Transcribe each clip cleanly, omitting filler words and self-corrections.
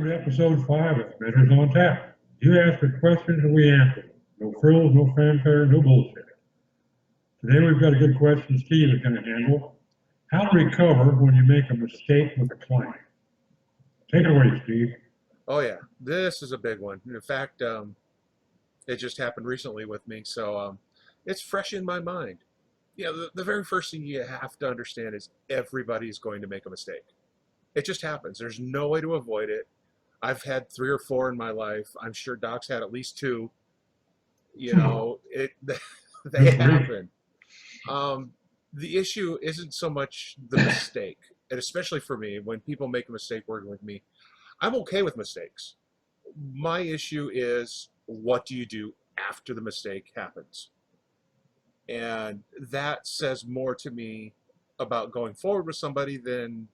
to episode 5 of Measures on Tap. You ask the questions and we answer them. No frills, no fanfare, no bullshit. Today we've got a good question Steve is going to handle. How to recover when you make a mistake with a client. Take it away, Steve. Oh yeah, this is a big one. In fact, it just happened recently with me, so it's fresh in my mind. The very first thing you have to understand is everybody's going to make a mistake. It just happens. There's no way to avoid it. I've had 3 or 4 in my life. I'm sure Doc's had at least 2. It they happen. The issue isn't so much the mistake, and especially for me, when people make a mistake working with me, I'm okay with mistakes. My issue is, what do you do after the mistake happens? And that says more to me about going forward with somebody than,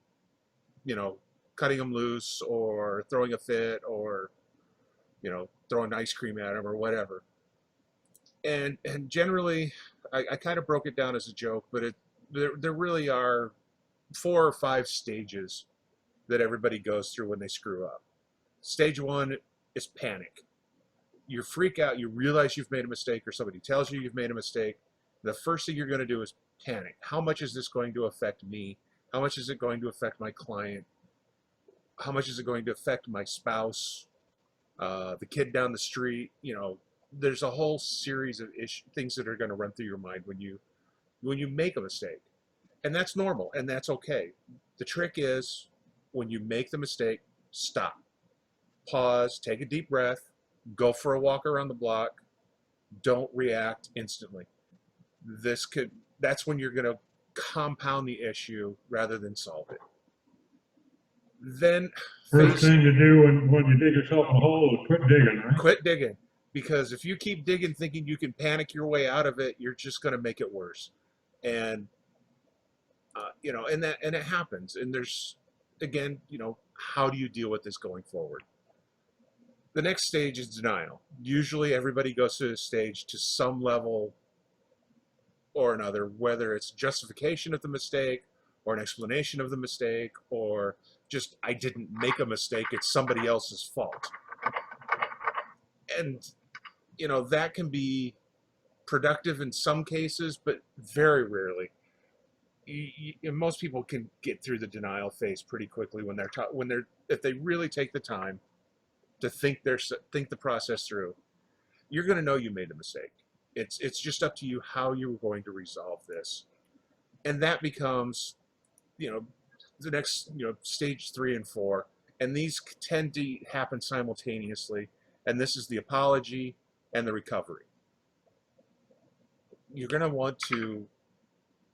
cutting them loose or throwing a fit or, throwing ice cream at them or whatever. And generally, I kind of broke it down as a joke, but there really are 4 or 5 stages that everybody goes through when they screw up. Stage 1 is panic. You freak out, you realize you've made a mistake, or somebody tells you you've made a mistake. The first thing you're going to do is panic. How much is this going to affect me? How much is it going to affect my client? How much is it going to affect my spouse, the kid down the street? There's a whole series of things that are going to run through your mind when you make a mistake. And that's normal, and that's okay. The trick is, when you make the mistake, stop. Pause, take a deep breath, go for a walk around the block. Don't react instantly. That's when you're going to compound the issue rather than solve it. Then First thing to do when you dig yourself a hole is quit digging, right? Quit digging. Because if you keep digging thinking you can panic your way out of it, you're just going to make it worse. And and it happens. And there's, again, how do you deal with this going forward? The next stage is denial. Usually everybody goes through this stage to some level or another, whether it's justification of the mistake or an explanation of the mistake, or just, I didn't make a mistake, it's somebody else's fault. And that can be productive in some cases, but very rarely. Most people can get through the denial phase pretty quickly if they really take the time to think the process through. You're going to know you made a mistake. It's just up to you how you're going to resolve this, and that becomes, the next, stage 3 and 4, and these tend to happen simultaneously. And this is the apology and the recovery. You're going to want to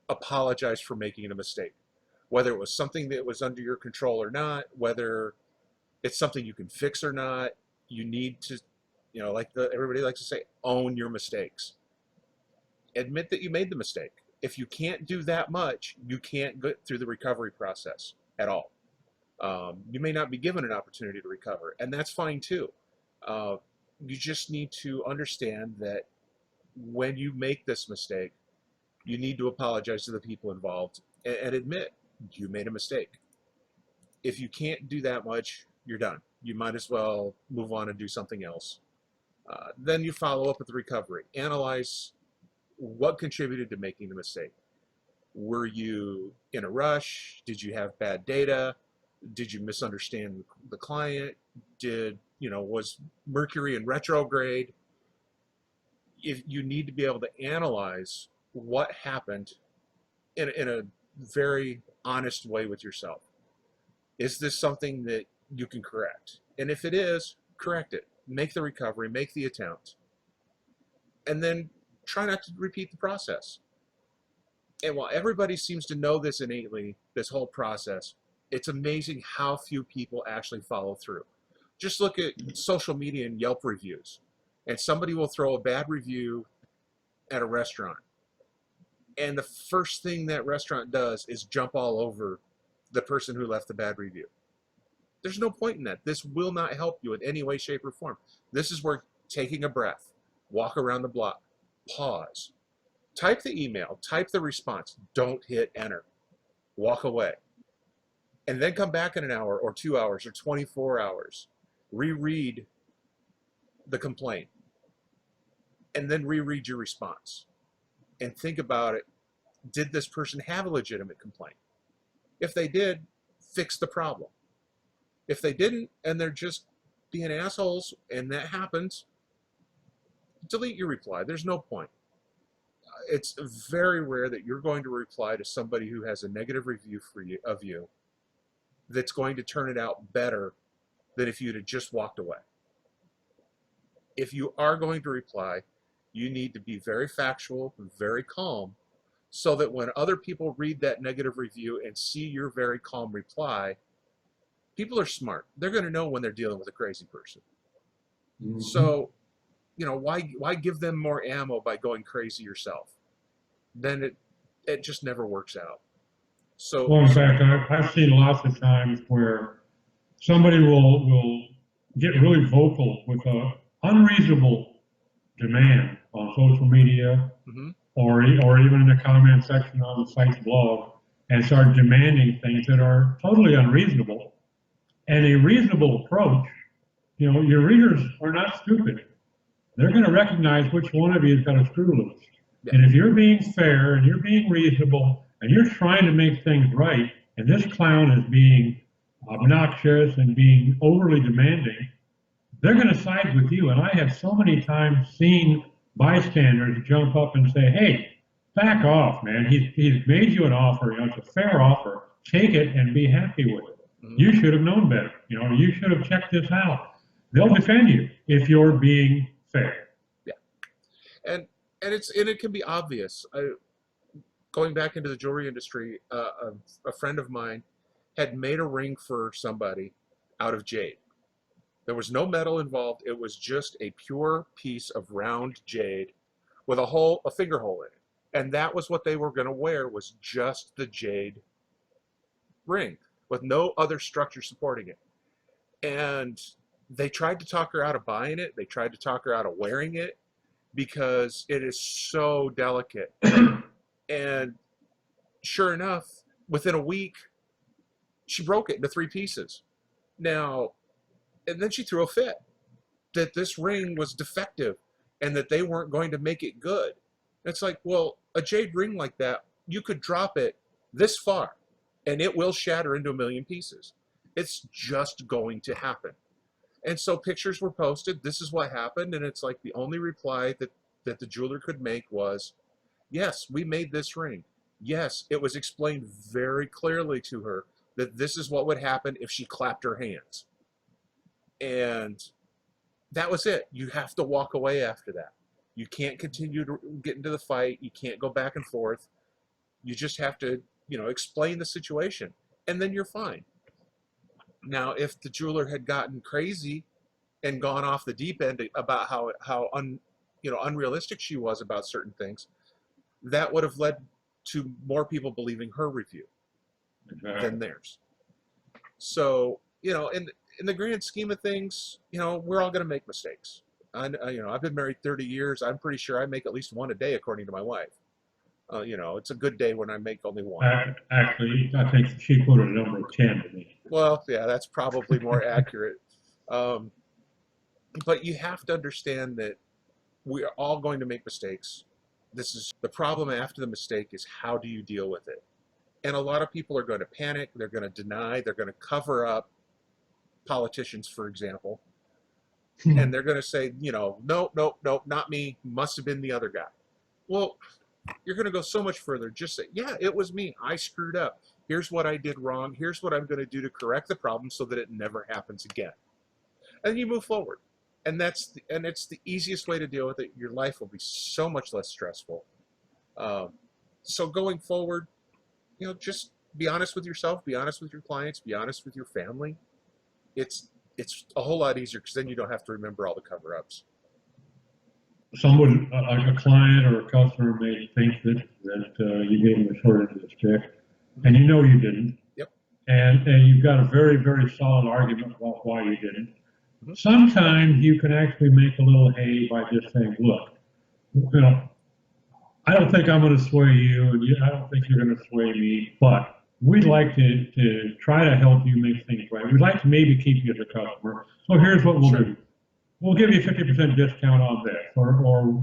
apologize for making a mistake, whether it was something that was under your control or not, whether it's something you can fix or not. You need to, everybody likes to say, own your mistakes. Admit that you made the mistake. If you can't do that much, you can't get through the recovery process at all. You may not be given an opportunity to recover, and that's fine too. You just need to understand that when you make this mistake, you need to apologize to the people involved and admit you made a mistake. If you can't do that much, you're done. You might as well move on and do something else. Then you follow up with the recovery. Analyze what contributed to making the mistake. Were you in a rush? Did you have bad data? Did you misunderstand the client? Was Mercury in retrograde? If you need to be able to analyze what happened in a very honest way with yourself. Is this something that you can correct? And if it is, correct it. Make the recovery, make the attempt. And then try not to repeat the process. And while everybody seems to know this innately, this whole process, it's amazing how few people actually follow through. Just look at social media and Yelp reviews, and somebody will throw a bad review at a restaurant. And the first thing that restaurant does is jump all over the person who left the bad review. There's no point in that. This will not help you in any way, shape, or form. This is where taking a breath, walk around the block, pause, type the email, type the response, don't hit enter, walk away, and then come back in an hour or 2 hours or 24 hours reread the complaint, and then reread your response and think about it. Did this person have a legitimate complaint? If they did, fix the problem. If they didn't, and they're just being assholes, and that happens, delete your reply. There's no point. It's very rare that you're going to reply to somebody who has a negative review of you that's going to turn it out better than if you'd have just walked away. If you are going to reply, you need to be very factual and very calm, so that when other people read that negative review and see your very calm reply, people are smart. They're going to know when they're dealing with a crazy person. Mm-hmm. So, why give them more ammo by going crazy yourself? Then it just never works out. So, well, in fact, I've seen lots of times where somebody will get really vocal with a unreasonable demand on social media, mm-hmm. or even in the comment section on the site's blog, and start demanding things that are totally unreasonable. And a reasonable approach, your readers are not stupid. They're going to recognize which one of you has got a screw loose. Yeah. And if you're being fair and you're being reasonable and you're trying to make things right, and this clown is being obnoxious and being overly demanding, they're going to side with you. And I have so many times seen bystanders jump up and say, hey, back off, man. He's made you an offer. It's a fair offer. Take it and be happy with it. Mm-hmm. You should have known better. You should have checked this out. They'll defend you if you're being fair. Yeah. And it can be obvious. Going back into the jewelry industry, a friend of mine had made a ring for somebody out of jade. There was no metal involved. It was just a pure piece of round jade with a finger hole in it. And that was what they were going to wear, was just the jade ring with no other structure supporting it. And they tried to talk her out of buying it. They tried to talk her out of wearing it because it is so delicate. And sure enough, within a week, she broke it into 3 pieces. Now, and then she threw a fit that this ring was defective and that they weren't going to make it good. It's like, well, a jade ring like that, you could drop it this far and it will shatter into 1,000,000 pieces. It's just going to happen. And so pictures were posted. This is what happened. And it's like the only reply that the jeweler could make was, yes, we made this ring. Yes, it was explained very clearly to her that this is what would happen if she clapped her hands. And that was it. You have to walk away after that. You can't continue to get into the fight. You can't go back and forth. You just have to, explain the situation, and then you're fine. Now, if the jeweler had gotten crazy and gone off the deep end about how unrealistic she was about certain things, that would have led to more people believing her review than theirs. So, in the grand scheme of things, we're all going to make mistakes. I've been married 30 years. I'm pretty sure I make at least one a day, according to my wife. It's a good day when I make only one. Actually, I think she quoted a number of 10 to me. Well, yeah, that's probably more accurate. But you have to understand that we are all going to make mistakes. This is the problem after the mistake, is how do you deal with it? And a lot of people are going to panic. They're going to deny. They're going to cover up. Politicians, for example. And they're going to say, no, not me. Must have been the other guy. Well, you're going to go so much further. Just say, yeah, it was me. I screwed up. Here's what I did wrong. Here's what I'm going to do to correct the problem so that it never happens again. And you move forward. And it's the easiest way to deal with it. Your life will be so much less stressful. So going forward, just be honest with yourself. Be honest with your clients. Be honest with your family. It's a whole lot easier because then you don't have to remember all the cover-ups. Someone, a client or a customer may think that you gave them a short end of the stick, and you didn't. Yep. And you've got a very, very solid argument about why you didn't. Mm-hmm. Sometimes you can actually make a little hay by just saying, look, I don't think I'm going to sway you, and I don't think you're going to sway me, but we'd like to try to help you make things right. We'd like to maybe keep you as a customer. So here's what we'll Sure. do. We'll give you a 50% discount on this, or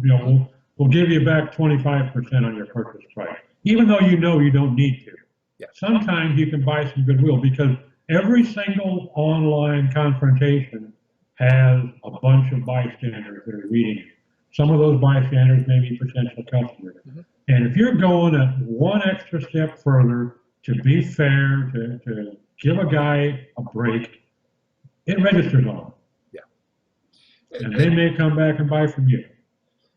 you know, we'll give you back 25% on your purchase price, even though you know you don't need to. Yeah. Sometimes you can buy some goodwill because every single online confrontation has a bunch of bystanders that are reading it. Some of those bystanders may be potential customers. Mhm. And if you're going one extra step further to be fair, to give a guy a break, it registers on them. And they may come back and buy from you.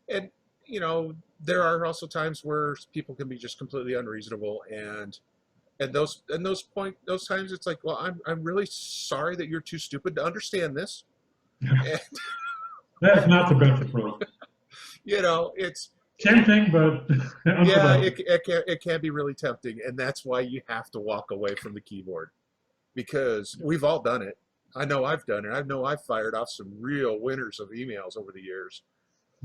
And you know, there are also times where people can be just completely unreasonable, and those times it's like, well, I'm really sorry that you're too stupid to understand this. And, That's not the best approach. you know, it's Tempting, but yeah, unproductive. it can be really tempting, and that's why you have to walk away from the keyboard, because we've all done it. I know I've done it. I know I've fired off some real winners of emails over the years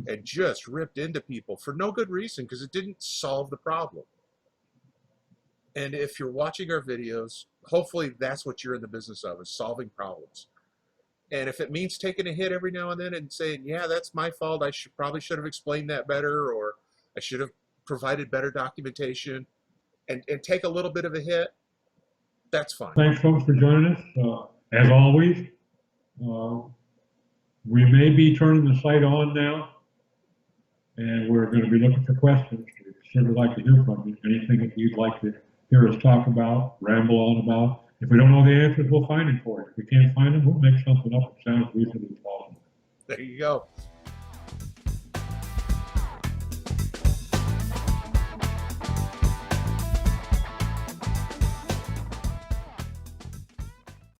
and just ripped into people for no good reason because it didn't solve the problem. And if you're watching our videos, hopefully that's what you're in the business of, is solving problems. And if it means taking a hit every now and then and saying, yeah, that's my fault, I probably should have explained that better, or I should have provided better documentation, and take a little bit of a hit, that's fine. Thanks, folks, for joining us. As always, we may be turning the site on now, and we're going to be looking for questions. We'd certainly like to hear from you. Anything that you'd like to hear us talk about, ramble on about. If we don't know the answers, we'll find it for you. If we can't find them, we'll make something up that sounds reasonably plausible. There you go.